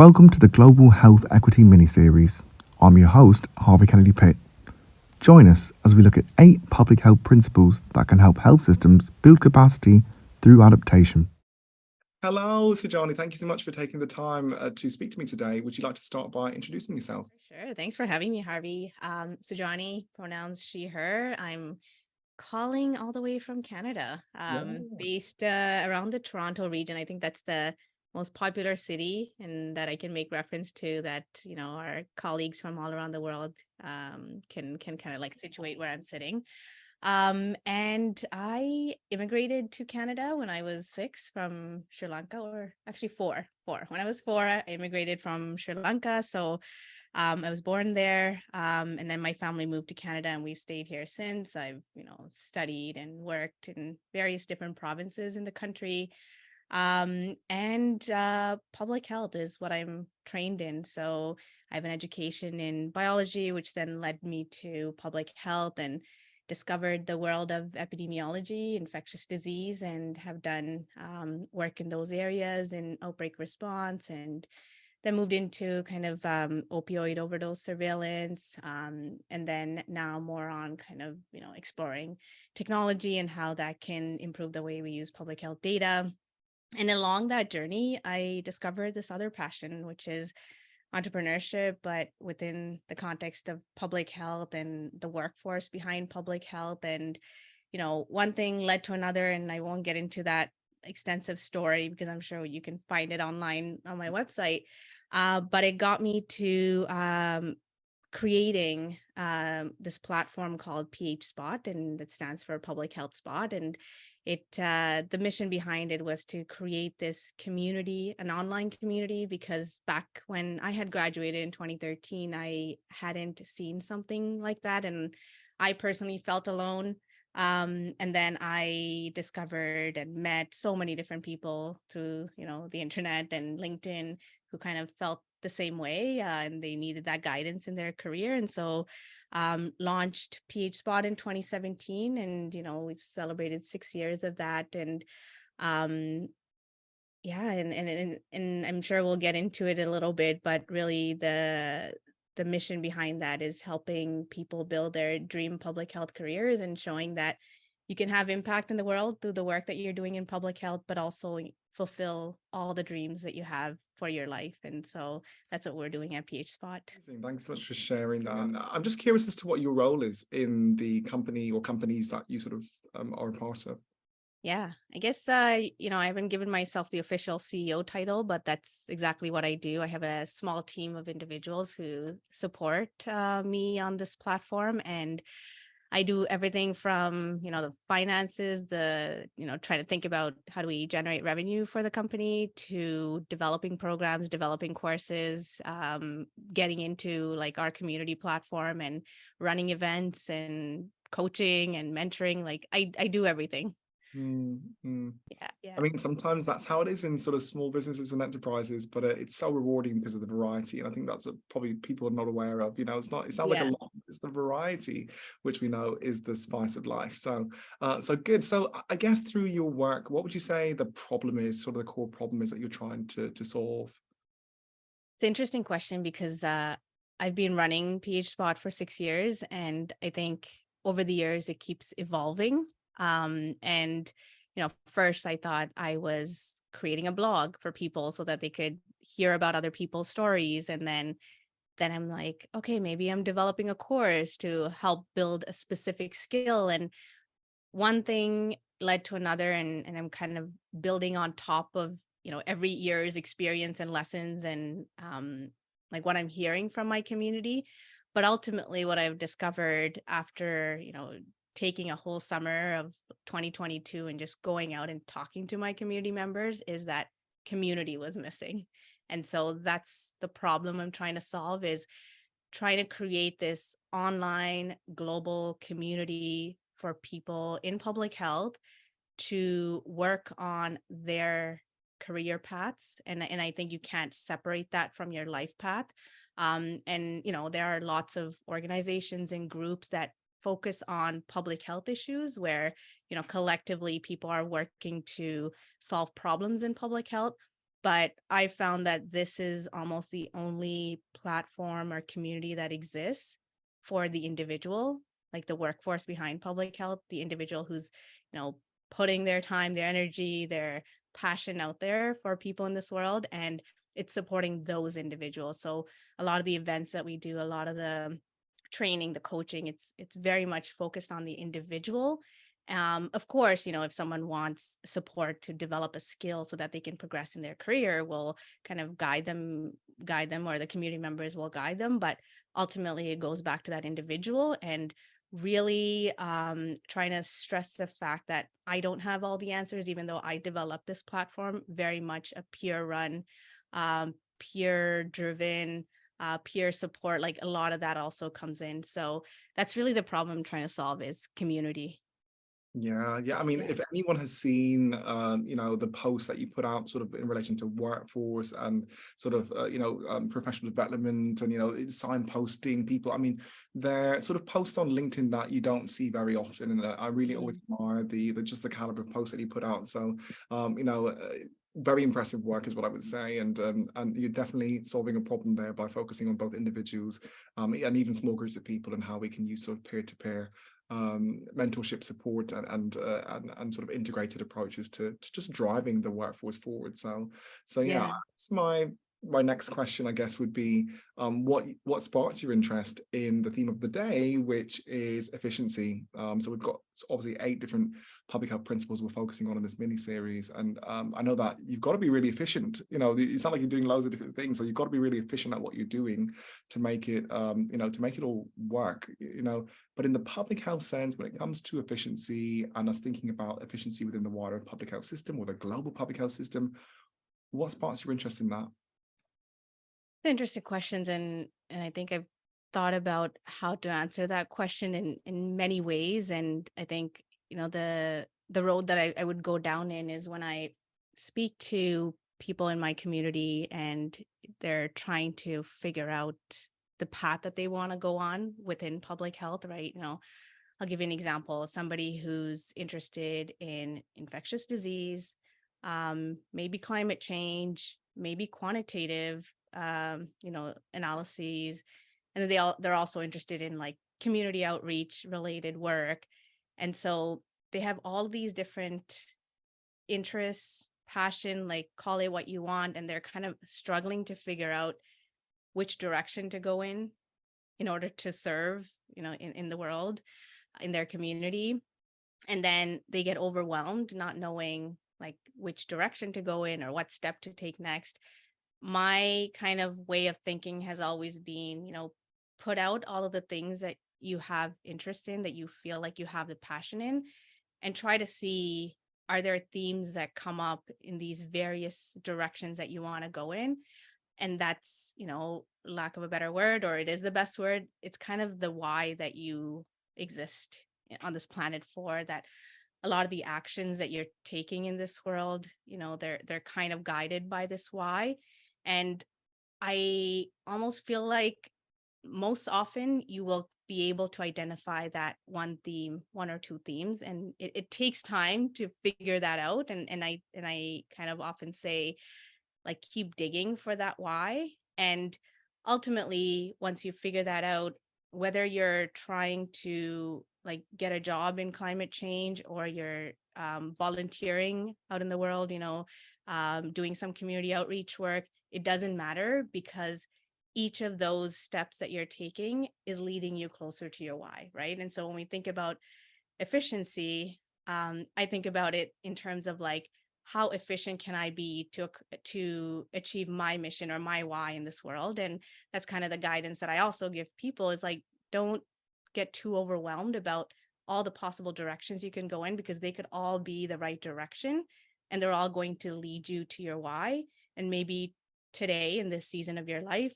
Welcome to the Global Health Equity Miniseries. I'm your host, Harvey Kennedy-Pitt. Join us as we look at 8 public health principles that can help health systems build capacity through adaptation. Hello, Sujani. Thank you so much for taking the time to speak to me today. Would you like to start by introducing yourself? Sure. Thanks for having me, Harvey. Sujani, pronouns she, her. I'm calling all the way from Canada, based around the Toronto region. I think that's the most popular city and that I can make reference to that, our colleagues from all around the world can kind of like situate where I'm sitting. And I immigrated to Canada when I was 6 from Sri Lanka, or actually four. When I was 4, I immigrated from Sri Lanka. So I was born there, and then my family moved to Canada, and we've stayed here since. I've, studied and worked in various different provinces in the country, and public health is what I'm trained in. So I have an education in biology, which then led me to public health, and discovered the world of epidemiology, infectious disease, and have done work in those areas in outbreak response, and then moved into kind of opioid overdose surveillance, and then now more on kind of, exploring technology and how that can improve the way we use public health data. And along that journey, I discovered this other passion, which is entrepreneurship, but within the context of public health and the workforce behind public health. And, one thing led to another, and I won't get into that extensive story because I'm sure you can find it online on my website. But it got me to creating this platform called PH Spot, and that stands for Public Health Spot. And the mission behind it was to create this community, an online community, because back when I had graduated in 2013, I hadn't seen something like that, and I personally felt alone. And then I discovered and met so many different people through, the internet and LinkedIn, who kind of felt the same way, and they needed that guidance in their career. And so launched PH Spot in 2017, and we've celebrated 6 years of that. And and I'm sure we'll get into it a little bit, but really the mission behind that is helping people build their dream public health careers, and showing that you can have impact in the world through the work that you're doing in public health, but also fulfill all the dreams that you have for your life. And so that's what we're doing at PH Spot. Amazing. Thanks so much for sharing that. I'm just curious as to what your role is in the company or companies that you sort of are a part of. Yeah, I guess, I haven't given myself the official CEO title, but that's exactly what I do. I have a small team of individuals who support me on this platform, and I do everything from, the finances, trying to think about how do we generate revenue for the company, to developing programs, developing courses, getting into like our community platform and running events and coaching and mentoring. Like I do everything. Yeah. I mean, sometimes that's how it is in sort of small businesses and enterprises, but it's so rewarding because of the variety. And I think that's probably people are not aware of. It sounds like a lot. It's the variety, which we know is the spice of life. So good. So I guess through your work, what would you say the problem is, sort of the core problem is that you're trying to solve? It's an interesting question because I've been running PH Spot for 6 years, and I think over the years it keeps evolving. And first I thought I was creating a blog for people so that they could hear about other people's stories, and then I'm like, okay, maybe I'm developing a course to help build a specific skill. And one thing led to another, and I'm kind of building on top of every year's experience and lessons, and like what I'm hearing from my community. But ultimately what I've discovered after taking a whole summer of 2022 and just going out and talking to my community members is that community was missing. And so that's the problem I'm trying to solve, is trying to create this online global community for people in public health to work on their career paths. And I think you can't separate that from your life path. And there are lots of organizations and groups that focus on public health issues where collectively people are working to solve problems in public health. But I found that this is almost the only platform or community that exists for the individual, like the workforce behind public health, the individual who's, putting their time, their energy, their passion out there for people in this world. And it's supporting those individuals. So a lot of the events that we do, a lot of the training, the coaching, it's very much focused on the individual. Of course, if someone wants support to develop a skill so that they can progress in their career, we'll kind of guide them, or the community members will guide them. But ultimately, it goes back to that individual, and really trying to stress the fact that I don't have all the answers, even though I developed this platform, very much a peer run, peer driven, peer support. Like a lot of that also comes in. So that's really the problem I'm trying to solve, is community. Yeah. I mean, if anyone has seen, the posts that you put out sort of in relation to workforce and sort of, professional development and, signposting people, I mean, they're sort of posts on LinkedIn that you don't see very often. And I really always admire the just the caliber of posts that you put out. So, very impressive work is what I would say, and you're definitely solving a problem there by focusing on both individuals and even small groups of people, and how we can use sort of peer-to-peer mentorship support and sort of integrated approaches to just driving the workforce forward. So yeah, that's my next question, I guess, would be what sparks your interest in the theme of the day, which is efficiency. So we've got obviously 8 different public health principles we're focusing on in this mini series, and I know that you've got to be really efficient. It's not like you're doing loads of different things, so you've got to be really efficient at what you're doing to make it to make it all work. But in the public health sense, when it comes to efficiency, and us thinking about efficiency within the wider public health system or the global public health system, what sparks your interest in that? Interesting questions, and I think I've thought about how to answer that question in many ways. And I think the road that I would go down in is when I speak to people in my community and they're trying to figure out the path that they want to go on within public health, right? I'll give you an example. Somebody who's interested in infectious disease, maybe climate change, maybe quantitative analyses, and then they're also interested in like community outreach related work. And so they have all these different interests, passion, like call it what you want, and they're kind of struggling to figure out which direction to go in order to serve in the world, in their community. And then they get overwhelmed not knowing like which direction to go in or what step to take next. My kind of way of thinking has always been, put out all of the things that you have interest in, that you feel like you have the passion in, and try to see, are there themes that come up in these various directions that you want to go in? And that's, lack of a better word, or it is the best word, it's kind of the why that you exist on this planet for, that a lot of the actions that you're taking in this world, they're kind of guided by this why. And I almost feel like most often you will be able to identify that one or two themes, and it takes time to figure that out. And I kind of often say, like, keep digging for that why. And ultimately, once you figure that out, whether you're trying to like get a job in climate change, or you're volunteering out in the world, doing some community outreach work, it doesn't matter, because each of those steps that you're taking is leading you closer to your why, right? And so when we think about efficiency, I think about it in terms of like, how efficient can I be to achieve my mission or my why in this world? And that's kind of the guidance that I also give people, is like, don't get too overwhelmed about all the possible directions you can go in, because they could all be the right direction and they're all going to lead you to your why. And maybe today, in this season of your life,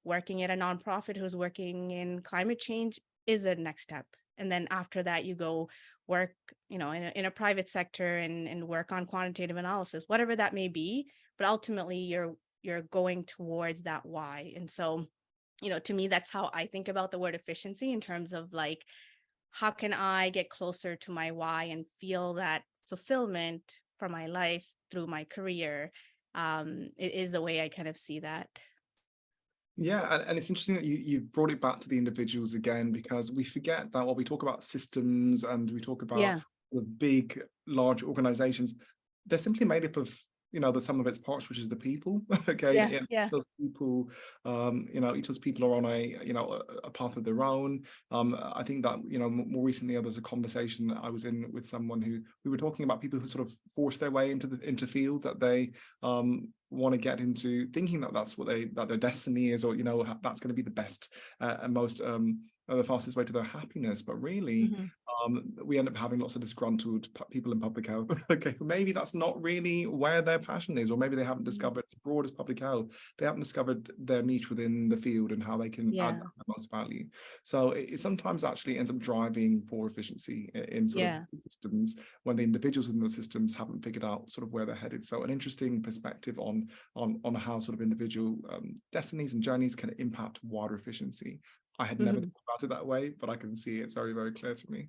working at a nonprofit who's working in climate change is a next step. And then after that, you go work, in a private sector and work on quantitative analysis, whatever that may be. But ultimately, you're going towards that why. And so, to me, that's how I think about the word efficiency, in terms of like, how can I get closer to my why and feel that fulfillment for my life through my career, is the way I kind of see that. Yeah, and it's interesting that you brought it back to the individuals again, because we forget that while we talk about systems and we talk about Yeah. the big, large organizations, they're simply made up of, the sum of its parts, which is the people. Okay, Yeah. and Yeah. those people, each of those people are on a path of their own. I think that, more recently there was a conversation that I was in with someone who we were talking about people who sort of force their way into fields that they want to get into, thinking that that's that their destiny is, or that's going to be the best and most the fastest way to their happiness. But really, we end up having lots of disgruntled people in public health. Okay, maybe that's not really where their passion is, or maybe they haven't discovered as broad as public health. They haven't discovered their niche within the field and how they can add the most value. So it sometimes actually ends up driving poor efficiency in sort of systems, when the individuals in the systems haven't figured out sort of where they're headed. So an interesting perspective on how sort of individual destinies and journeys can impact wider efficiency. I had never thought about it that way, but I can see it's very, very clear to me.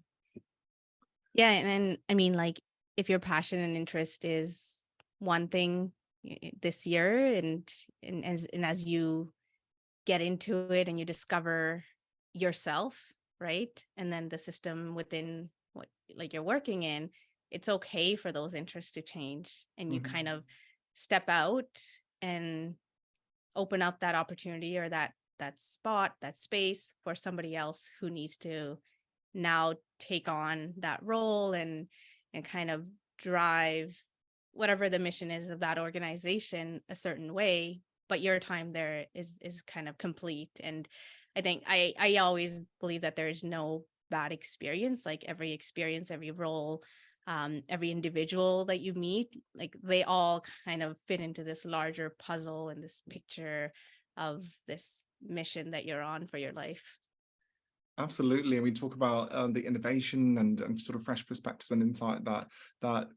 Yeah, and I mean, like, if your passion and interest is one thing this year, and as you get into it and you discover yourself, right, and then the system within what like you're working in, it's okay for those interests to change, and you kind of step out and open up that opportunity, or that spot, that space for somebody else who needs to now take on that role and kind of drive whatever the mission is of that organization a certain way, but your time there is kind of complete. And I think I always believe that there is no bad experience. Like, every experience, every role, every individual that you meet, like, they all kind of fit into this larger puzzle and this picture of this mission that you're on for your life. Absolutely, and we talk about the innovation and sort of fresh perspectives and insight that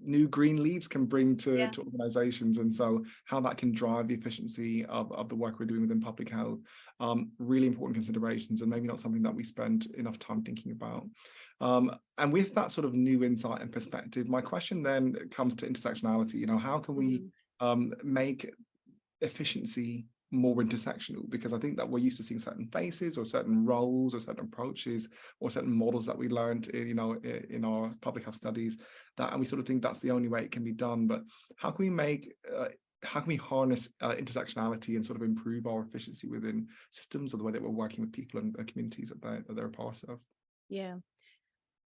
new green leaves can bring to organizations, and so how that can drive the efficiency of the work we're doing within public health. Really important considerations, and maybe not something that we spend enough time thinking about. And with that sort of new insight and perspective, my question then comes to intersectionality. How can we make efficiency more intersectional? Because I think that we're used to seeing certain faces or certain roles or certain approaches or certain models that we learned in our public health studies, and we sort of think that's the only way it can be done. But how can we harness intersectionality and sort of improve our efficiency within systems, or the way that we're working with people and the communities that they're a part of? Yeah,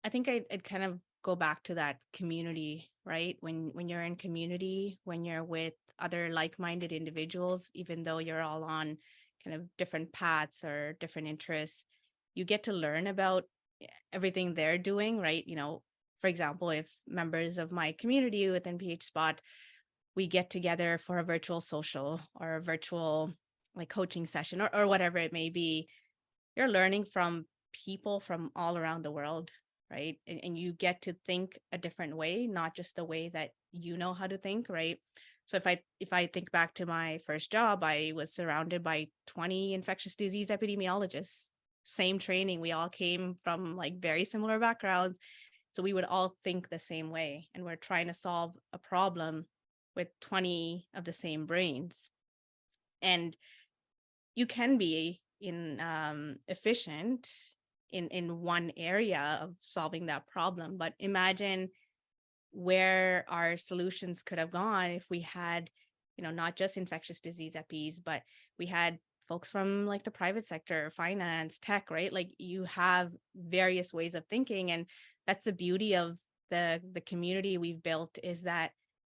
I think I'd kind of go back to that community, right? When you're in community, when you're with other like-minded individuals, even though you're all on kind of different paths or different interests, you get to learn about everything they're doing, right? For example, if members of my community within PHSpot, we get together for a virtual social or a virtual like coaching session, or whatever it may be, you're learning from people from all around the world, right? And you get to think a different way, not just the way that you know how to think, right? So if I think back to my first job, I was surrounded by 20 infectious disease epidemiologists, same training. We all came from like very similar backgrounds. So we would all think the same way, and we're trying to solve a problem with 20 of the same brains. And you can be efficient in one area of solving that problem, but imagine where our solutions could have gone if we had, not just infectious disease epis, but we had folks from like the private sector, finance, tech, right? Like, you have various ways of thinking, and that's the beauty of the community we've built, is that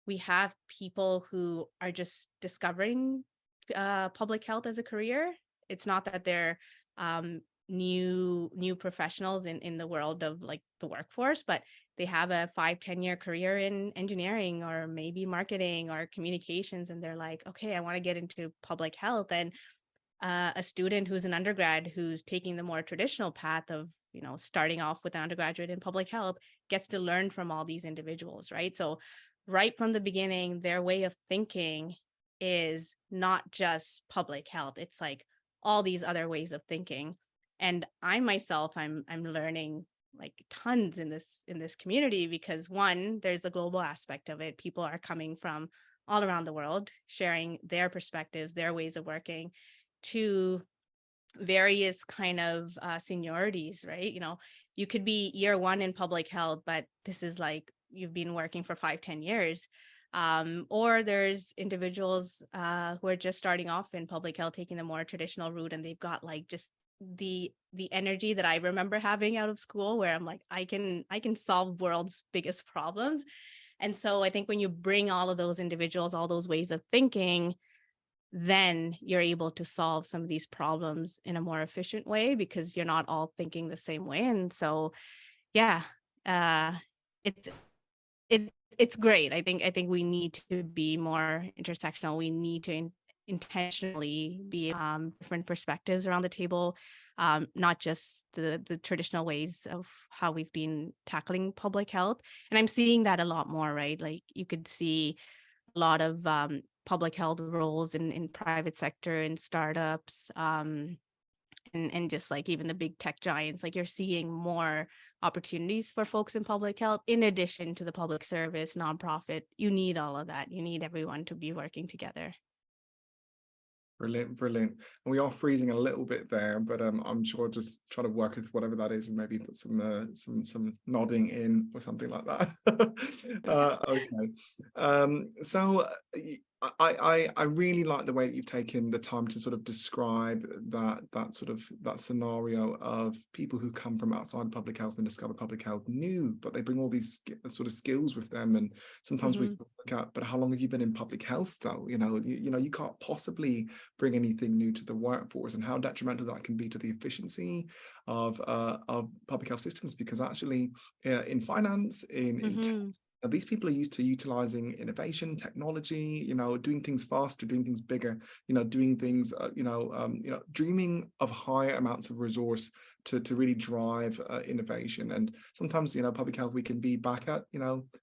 we have people who are just discovering public health as a career. It's not that they're new professionals in the world of like the workforce, but they have a 5-10 year career in engineering or maybe marketing or communications, and they're like, okay, I want to get into public health. And a student who's an undergrad who's taking the more traditional path of starting off with an undergraduate in public health gets to learn from all these individuals, right? So right from the beginning, their way of thinking is not just public health. It's like all these other ways of thinking. And I myself, I'm learning like tons in this community, because one, there's the global aspect of it. People are coming from all around the world, sharing their perspectives, their ways of working, to various kind of seniorities, right? You could be year one in public health, but this is like you've been working for 5-10 years. Or there's individuals who are just starting off in public health, taking the more traditional route, and they've got like just the energy that I remember having out of school, where I'm like, I can solve world's biggest problems. And so I think when you bring all of those individuals, all those ways of thinking, then you're able to solve some of these problems in a more efficient way, because you're not all thinking the same way. And so, yeah, it's it's great. I think we need to be more intersectional. We need to intentionally be different perspectives around the table, not just the traditional ways of how we've been tackling public health. And I'm seeing that a lot more, right? Like you could see a lot of public health roles in private sector and startups, and just like even the big tech giants. Like you're seeing more opportunities for folks in public health, in addition to the public service, nonprofit. You need all of that. You need everyone to be working together. Brilliant, brilliant. And we are freezing a little bit there, but I'm sure just try to work with whatever that is and maybe put some nodding in or something like that. Okay. So I really like the way that you've taken the time to sort of describe that scenario of people who come from outside public health and discover public health new, but they bring all these sort of skills with them. And sometimes we look at, but how long have you been in public health though? You can't possibly bring anything new to the workforce, and how detrimental that can be to the efficiency of public health systems, because actually in finance, in tech, these people are used to utilizing innovation, technology, doing things faster, doing things bigger, doing things, dreaming of higher amounts of resource to really drive innovation. And sometimes, public health, we can be back at,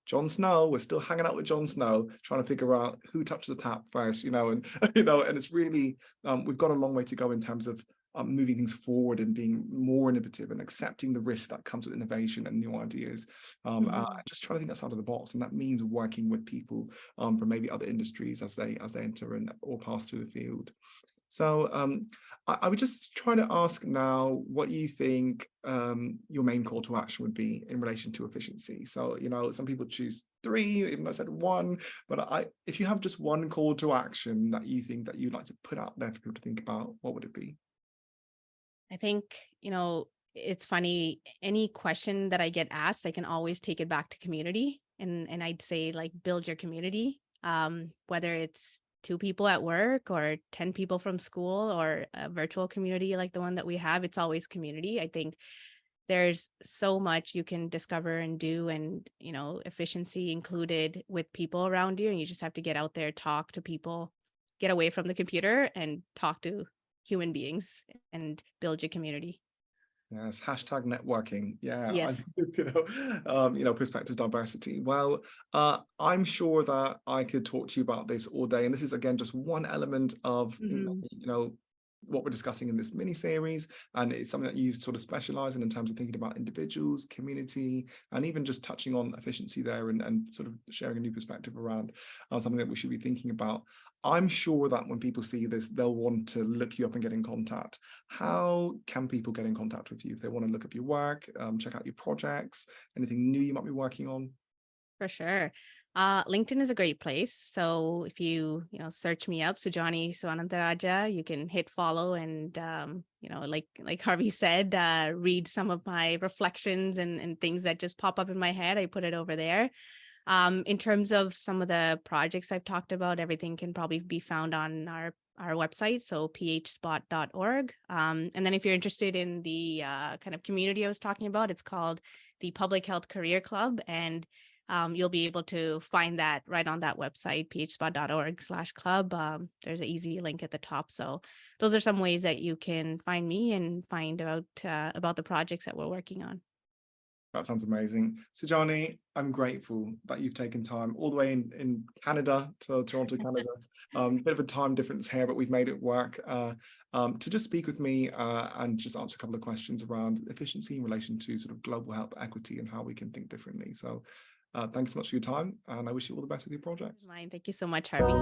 Jon Snow. We're still hanging out with Jon Snow, trying to figure out who touched the tap first, and and it's really, we've got a long way to go in terms of moving things forward and being more innovative and accepting the risk that comes with innovation and new ideas. Just trying to think outside of the box, and that means working with people from maybe other industries as they enter and or pass through the field. So I would just try to ask now what you think your main call to action would be in relation to efficiency. So, some people choose 3, even though I said 1, but if you have just one call to action that you think that you'd like to put out there for people to think about, what would it be? I think, it's funny, any question that I get asked, I can always take it back to community. And I'd say, like, build your community, whether it's 2 people at work or 10 people from school or a virtual community like the one that we have. It's always community. I think there's so much you can discover and do, and, efficiency included with people around you. And you just have to get out there, talk to people, get away from the computer and talk to human beings and build your community. Yes, hashtag networking. Yeah, Yes. Perspective diversity. Well, I'm sure that I could talk to you about this all day, and this is again just one element of what we're discussing in this mini series, and it's something that you sort of specialize in terms of thinking about individuals, community, and even just touching on efficiency there, and sort of sharing a new perspective around something that we should be thinking about. I'm sure that when people see this, they'll want to look you up and get in contact. How can people get in contact with you if they want to look up your work, check out your projects, anything new you might be working on? For sure. LinkedIn is a great place. So if you search me up, Sujani Sivanantharajah, you can hit follow and, like Harvey said, read some of my reflections and things that just pop up in my head. I put it over there. In terms of some of the projects I've talked about, everything can probably be found on our website, so phspot.org. And then if you're interested in the kind of community I was talking about, it's called the Public Health Career Club, and you'll be able to find that right on that website, phspot.org/club. There's an easy link at the top. So those are some ways that you can find me and find out about the projects that we're working on. That sounds amazing. Sujani, I'm grateful that you've taken time all the way in Canada, to Toronto, Canada. Bit of a time difference here, but we've made it work to just speak with me and just answer a couple of questions around efficiency in relation to sort of global health equity and how we can think differently. So Thanks so much for your time, and I wish you all the best with your projects. Mine. Thank you so much, Harvey.